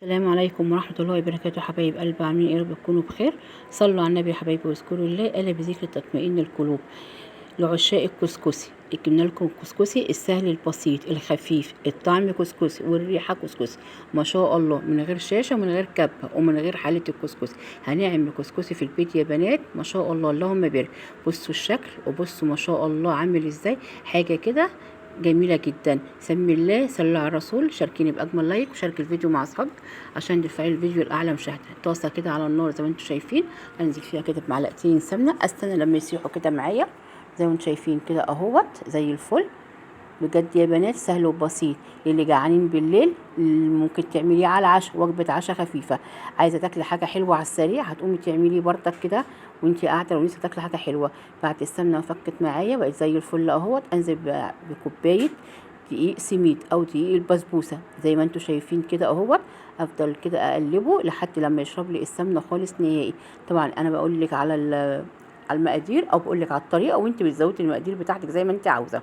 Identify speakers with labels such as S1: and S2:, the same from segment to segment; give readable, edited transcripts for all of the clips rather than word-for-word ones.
S1: السلام عليكم ورحمة الله وبركاته. حبايب قلب، عاملين ايه؟ يا رب تكونوا بخير. صلوا على النبي يا حبايبي واذكروا الله الا بذكر تطمئن القلوب. لعشاق الكسكسي جبنا لكم الكسكسي السهل البسيط الخفيف، الطعم كسكسي والريحة كسكسي ما شاء الله، من غير شاشة ومن غير كبة ومن غير حالة الكسكسي. هنعمل كسكسي في البيت يا بنات ما شاء الله اللهم بارك. بصوا الشكل وبصوا ما شاء الله عامل ازاي، حاجة كده جميلة جدا. سمي الله، صلي على الرسول، شاركيني بأجمل لايك وشارك الفيديو مع أصحابك عشان ترفعي الفيديو لأعلى مشاهدة. طاسة كده على النار زي ما انتم شايفين، هنزل فيها كده بمعلقتين سمنة، استنى لما يسيحوا كده معايا زي ما انتم شايفين كده اهوت زي الفل. بجد يا بنات سهل وبسيط، اللي جعانين بالليل ممكن تعمليه على العشاء، وجبة عشاء خفيفة. عايزة تاكلي حاجة حلوة على السريع هتقومي تعملي برضك كده وانتي قاعدة لو لسه تاكلي حاجة حلوة. بعد السمنة فكت معايا بقت زي الفل اهوت. انزل بكوباية دقيق سميد او دقيق البسبوسة زي ما انتوا شايفين كده اهوت. افضل كده اقلبه لحد لما يشرب لي السمنة خالص نهائي. طبعا انا بقول لك على على المقادير او بقول لك على الطريقة، وانت بتزودي المقادير بتاعتك زي ما انت عاوزة.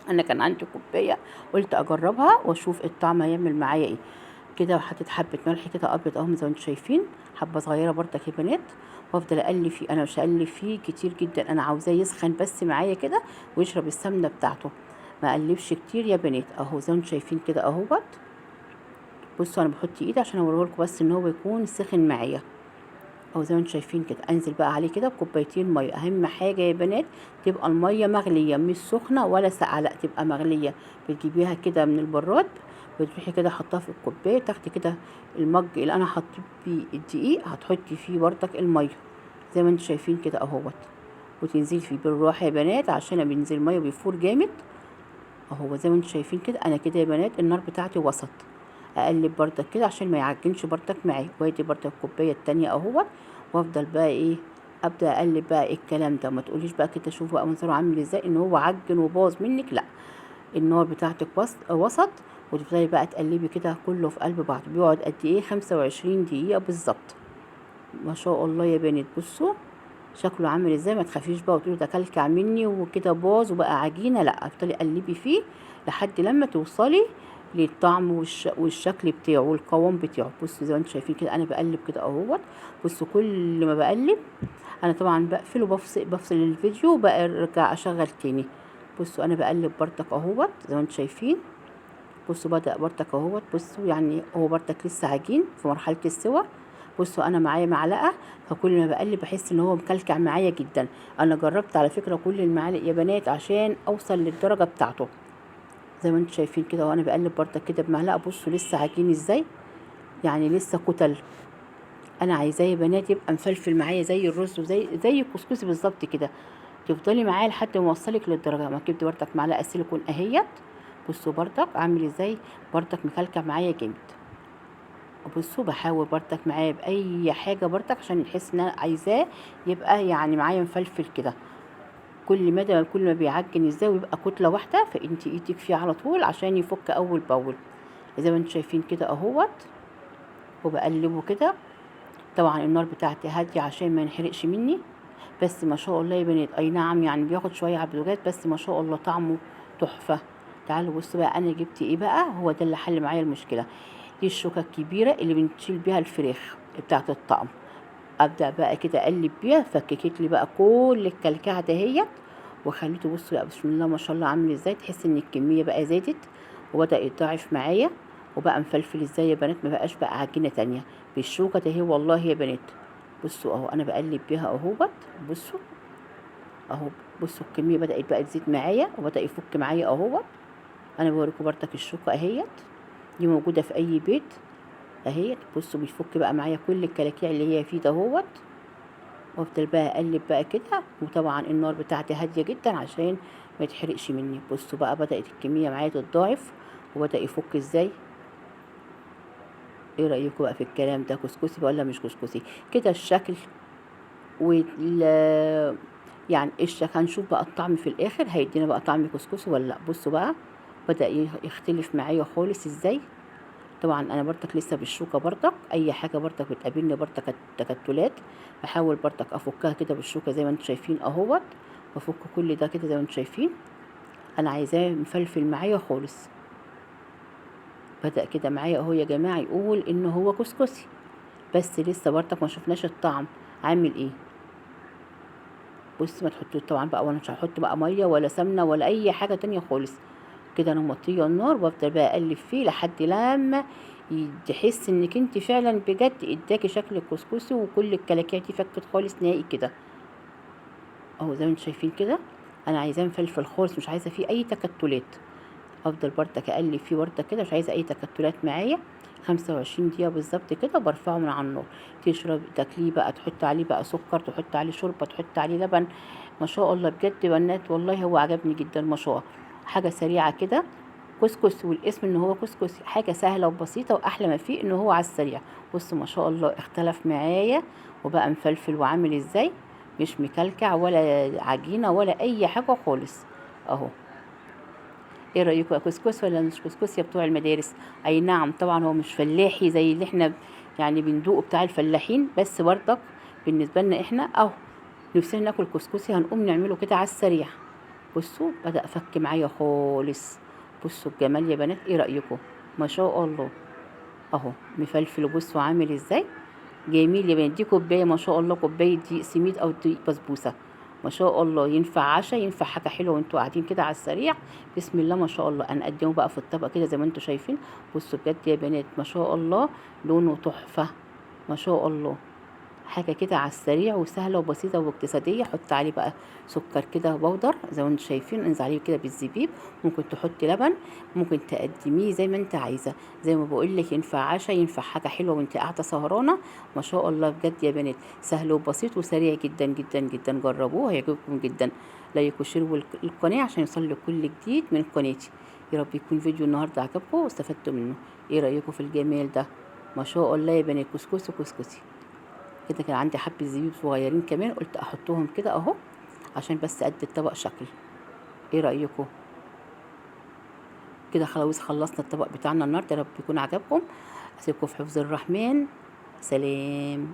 S1: انا كان عندي كوبايه قلت اجربها واشوف الطعم هيعمل معايا ايه. كده وحطيت حبه ملح كده ابيض اهم زي ما انتم شايفين، حبه صغيره برضك يا بنات. وافضل اقلب فيه، انا مش هقلب فيه كتير جدا، انا عاوزاه يسخن بس معايا كده ويشرب السمنه بتاعته. ما اقلبش كتير يا بنات اهو زي ما انتم شايفين كده اهوت. بصوا انا بحط ايدي عشان اوريكم بس ان هو يكون سخن معايا او زي ما انتم شايفين كده. انزل بقى عليه كده بكوبايتين ميه. اهم حاجه يا بنات تبقى الميه مغليه، مش سخنه ولا ساقعه، لا تبقى مغليه. بتجيبيها كده من البراد، بتروحي كده حطها في الكوبايه، تاخدي كده المج اللي انا حطيت فيه الدقيق هتحطي فيه برضك الميه زي ما انتم شايفين كده اهوت. وتنزلي فيه بالراحه يا بنات عشان لما بينزل الميه بيفور جامد اهو زي ما انتم شايفين كده. انا كده يا بنات النار بتاعتي وسط، اقلب بردك كده عشان ما يعجنش بردك معايا. وادي بردك الكوبايه التانية اهوت. وافضل بقى ايه، ابدا اقلب بقى إيه الكلام ده. ما تقوليش بقى كده شوفوا بقى منظره عامل ازاي ان هو عجن وباظ منك، لا. النار بتاعتك وسط. وتفضلي بقى تقلبي كده كله في قلب بعض. بيقعد قد ايه 25 دقيقه بالظبط. ما شاء الله يا بنات بصوا شكله عامل ازاي. ما تخافيش بقى وتقولي ده كلكع مني وكده باظ وبقى عجينه، لا. افضلي قلبي فيه لحد لما توصلي للطعم والشكل بتاعه والقوام بتاعه. بصوا زي ما انتم شايفين كده انا بقلب كده اهوت. بصوا كل ما بقلب انا طبعا بقفل وبفصل الفيديو وبرجع اشغل تاني. بصوا انا بقلب برضك اهوت زي ما انتم شايفين. بصوا بدأ برضك اهوت. بصوا يعني هو برضك لسه عجين في مرحلة السوا. بصوا انا معايا معلقة، فكل ما بقلب بحس ان هو مكلكع معايا جدا. انا جربت على فكرة كل المعالق يا بنات عشان اوصل للدرجة بتاعته زي ما انتم شايفين كده. وانا بقلب برضك كده بمعلقة بصوا لسه عجين ازاي، يعني لسه كتل. انا عايزاه يا بنات يبقى مفلفل معايا زي الرز وزي الكسكسي بالظبط كده. تفضلي معاه لحد ما اوصلك للدرجه. ما جبت برضك معلقه سيليكون اهيت. بصوا برضك عامل ازاي، برضك مكلكع معايا جامد. بصوا بحاول برضك معاه باي حاجه برضك عشان يحس ان انا عايزاه يبقى يعني معايا مفلفل كده. كل ما بيعجن ازاي ويبقى كتله واحده، فانت ايدك فيه على طول عشان يفك اول باول زي ما انتم شايفين كده اهوت. وبقلبه كده. طبعا النار بتاعتي هاديه عشان ما ينحرقش مني. بس ما شاء الله يا بنات اي نعم يعني بياخد شويه عبدوجات بس ما شاء الله طعمه تحفه. تعالوا بصوا بقى انا جبت ايه بقى، هو ده اللي حل معايا المشكله. دي الشوكه الكبيره اللي بنشيل بيها الفراخ بتاعه الطعم. ابدا بقى كده اقلب بيها، فككت لي بقى كل الكلكعه دهيت. وخليته بصوا بقى بسم الله ما شاء الله عامل ازاي. تحس ان الكميه بقى زادت وبدا يتضاعف معايا وبقى مفلفل ازاي يا بنات، ما بقاش بقى عجينه تانية بالشوكه ده. هي والله يا بنات بصوا اهو انا بقلب بيها اهوت. بصوا اهو. بصوا الكميه بدات بقى تزيد معايا وبدا يفك معايا اهوت. انا بوريكم برضك الشوكه اهيت، دي موجوده في اي بيت اهيت. بصوا بيفك بقى معايا كل الكلاكيع اللي هي فيه دهوت. وافضل بقى اقلب بقى كده. وطبعا النار بتاعتي هاديه جدا عشان ما يتحرقش مني. بصوا بقى بدات الكميه معايا تتضاعف وبدا يفك ازاي. ايه رايكم بقى في الكلام ده، كسكسي ولا مش كسكسي؟ كده الشكل وال يعني الشكل. هنشوف بقى الطعم في الاخر هيدينا بقى طعم كسكسي ولا لا. بصوا بقى بدأ يختلف معايا خالص ازاي. طبعا انا برضك لسه بالشوكه برضك اي حاجه برضك بتقابلني برضك تكتلات بحاول برضك افكها كده بالشوكه زي ما انتم شايفين اهوت. بفك كل ده كده زي ما انتم شايفين. انا عايزاه مفلفل معايا خالص. بدأ كده معايا اهو يا جماعة يقول ان هو كسكسي، بس لسه برضك ما شفناش الطعم عامل ايه. بص ما تحطوش طبعا بقى، وانا مش هحط بقى ميه ولا سمنه ولا اي حاجه تانية خالص. كده انا موطيه النار وافضل بقى اقلب فيه لحد لما تحس انك انت فعلا بجد اداكي شكل الكسكسي وكل الكلاكيع دي فكت خالص نهائي كده اهو زي ما انتم شايفين كده. انا عايزاه مفلفل خالص، مش عايزه فيه اي تكتلات. افضل برضك اقلب فيه برضك كده، مش عايزه اي تكتلات معايا. 25 دقيقه بالظبط كده وبرفعه من على النار. تشرب تاكليه بقى، تحط عليه بقى سكر، تحط عليه شوربه، تحط عليه لبن. ما شاء الله بجد بنات، والله هو عجبني جدا ما شاء الله. حاجه سريعه كده، كسكس، والاسم ان هو كسكس حاجه سهله وبسيطه، واحلى ما فيه ان هو على السريع. بص ما شاء الله اختلف معايا وبقى مفلفل وعامل ازاي، مش مكلكع ولا عجينه ولا اي حاجه خالص اهو. ايه رايكم، كسكس ولا مش كسكس يا بتوع المدارس؟ اي نعم طبعا هو مش فلاحي زي اللي احنا يعني بندوقه بتاع الفلاحين، بس برضك بالنسبه لنا احنا اهو نفسنا ناكل كسكسي هنقوم نعمله كده على السريع. بصوا بدأ فك معايا خالص. بصوا الجمال يا بنات، ايه رأيكم؟ ما شاء الله اهو مفلفل، وبصوا عامل ازاي جميل يا بنات. دي كوبايه ما شاء الله، كوبايه دقيق سميد او دقيق بسبوسه. ما شاء الله ينفع عشاء، ينفع حاجه حلوه وانتوا قاعدين كده على السريع. بسم الله ما شاء الله. انا اقدمه بقى في الطبق كده زي ما انتوا شايفين. بصوا بجد يا بنات ما شاء الله، لونه تحفه ما شاء الله. حاجة كده على السريع وسهلة وبسيطة واقتصادية. حط عليه بقى سكر كده بودر زي ما انتم شايفين، انزل عليه كده بالزبيب. ممكن تحطي لبن، ممكن تقدميه زي ما انت عايزة. زي ما بقول لك ينفع عشاء، ينفع حاجة حلوة وانت قاعدة سهرانة. ما شاء الله بجد يا بنات، سهل وبسيط وسريع جدا جدا جدا. جربوه هيعجبكم جدا. لايك وشيروا القناة عشان يوصل كل جديد من قناتي. يا رب يكون فيديو النهارده عجبكم واستفدتوا منه. ايه رأيكم في الجمال ده؟ ما شاء الله يا بنات، كسكسي كسكسي كده. كان عندي حبة زبيب صغيرين كمان قلت احطهم كده اهو عشان بس ادي الطبق شكل. ايه رأيكم؟ كده خلاص خلصنا الطبق بتاعنا النهارده. يا رب يكون عجبكم. اسيبكم في حفظ الرحمن. سلام.